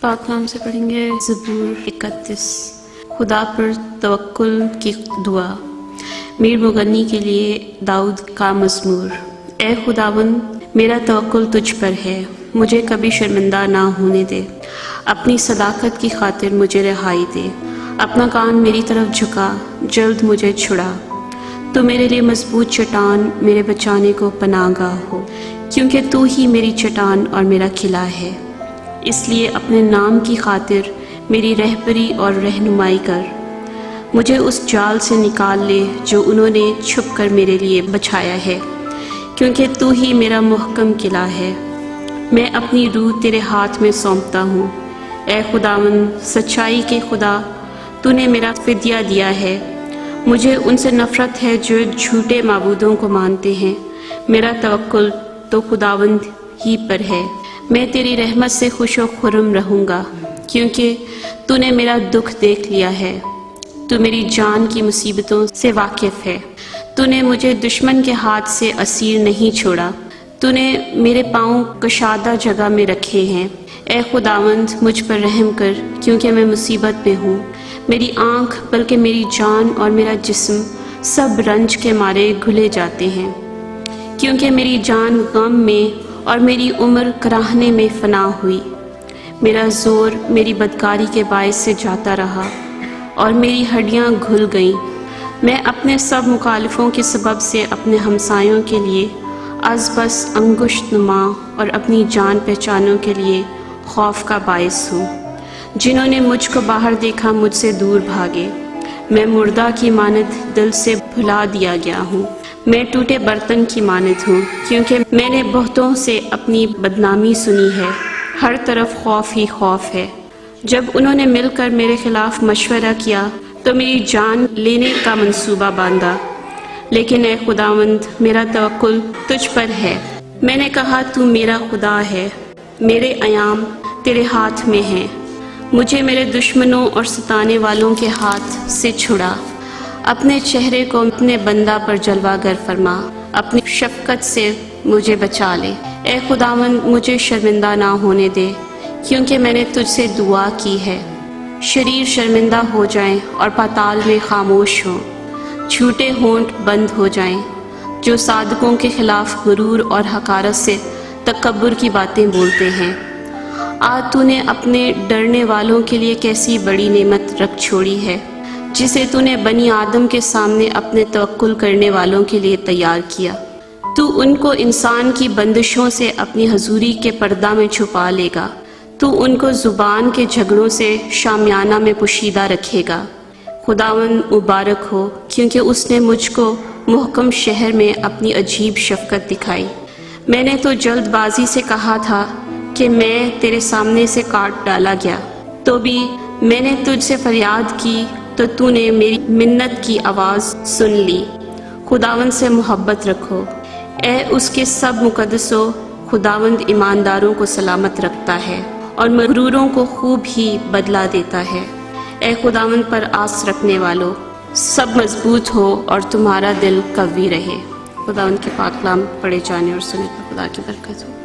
पाक नाम से पढ़ेंगे ज़बूर 31। खुदा पर तवक्कुल की दुआ। मीर मुगन्नी के लिए दाऊद का मज़मूर। ए खुदावंद, मेरा तवक्कुल तुझ पर है, मुझे कभी शर्मिंदा ना होने दे। अपनी सदाकत की खातिर मुझे रिहाई दे। अपना कान मेरी तरफ झुका, जल्द मुझे छुड़ा। तो मेरे लिए मजबूत चट्टान, मेरे बचाने को पनाहगाह हो, क्योंकि तू ही मेरी चट्टान और मेरा किला है। इसलिए अपने नाम की खातिर मेरी रहबरी और रहनुमाई कर। मुझे उस जाल से निकाल ले जो उन्होंने छुप कर मेरे लिए बछाया है, क्योंकि तू ही मेरा मुहकम किला है। मैं अपनी रूह तेरे हाथ में सौंपता हूँ। ए खुदावंद, सच्चाई के खुदा, तूने मेरा फिदिया दिया है। मुझे उनसे नफ़रत है जो झूठे माबूदों को मानते हैं। मेरा तवक्कुल तो खुदावंद ही पर है। मैं तेरी रहमत से खुश व खुर्रम रहूँगा, क्योंकि तूने मेरा दुख देख लिया है। तू मेरी जान की मुसीबतों से वाकिफ़ है। तूने मुझे दुश्मन के हाथ से असीर नहीं छोड़ा। तूने मेरे पाँव कशादा जगह में रखे हैं। ए खुदावंद, मुझ पर रहम कर, क्योंकि मैं मुसीबत में हूँ। मेरी आँख बल्कि मेरी जान और मेरा जिस्म सब रंज के मारे घुले जाते हैं, क्योंकि मेरी जान गम में और मेरी उम्र कराहने में फना हुई। मेरा ज़ोर मेरी बदकारी के बायस से जाता रहा और मेरी हड्डियाँ घुल गईं। मैं अपने सब मुखालिफों के सबब से अपने हमसायों के लिए अज़बस अंगुश्त नुमा और अपनी जान पहचानों के लिए खौफ का बायस हूँ। जिन्होंने मुझको बाहर देखा मुझसे दूर भागे। मैं मुर्दा की मानद दिल से भुला दिया गया हूँ। मैं टूटे बर्तन की मानद हूँ, क्योंकि मैंने बहुतों से अपनी बदनामी सुनी है। हर तरफ खौफ ही खौफ है। जब उन्होंने मिलकर मेरे खिलाफ मशवरा किया तो मेरी जान लेने का मंसूबा बांधा। लेकिन ए खुदावंद, मेरा तवक्कुल तुझ पर है। मैंने कहा, तू मेरा खुदा है। मेरे अयाम तेरे हाथ में हैं। मुझे मेरे दुश्मनों और सताने वालों के हाथ से छुड़ा। अपने चेहरे को अपने बंदा पर जलवागर फरमा। अपनी शफकत से मुझे बचा ले। ए खुदावंद, मुझे शर्मिंदा ना होने दे, क्योंकि मैंने तुझसे दुआ की है। शरीर शर्मिंदा हो जाएं और पाताल में खामोश हों। झूठे होंठ बंद हो जाएं, जो सादकों के खिलाफ गुरूर और हकारत से तकब्बुर की बातें बोलते हैं। आज तूने अपने डरने वालों के लिए कैसी बड़ी नेमत रख छोड़ी है, जिसे तूने बनी आदम के सामने अपने तवक्कुल करने वालों के लिए तैयार किया। तू उनको इंसान की बंदिशों से अपनी हजूरी के पर्दा में छुपा लेगा। तू उनको ज़ुबान के झगड़ों से शामियाना में पोशीदा रखेगा। खुदावंद मुबारक हो, क्योंकि उसने मुझको मुहकम शहर में अपनी अजीब शफकत दिखाई। मैंने तो जल्दबाजी से कहा था कि मैं तेरे सामने से काट डाला गया, तो भी मैंने तुझसे फरियाद की तो तूने मेरी मिन्नत की आवाज़ सुन ली। खुदावंद से मोहब्बत रखो। ए उसके सब मुकद्दसों, खुदावंद ईमानदारों को सलामत रखता है और मगरूरों को खूब ही बदला देता है। ए खुदावंद पर आस रखने वालों, सब मजबूत हो और तुम्हारा दिल कवी रहे। खुदावंद के पाक कलाम पढ़े जाने और सुनने पर खुदा की बरकत हो।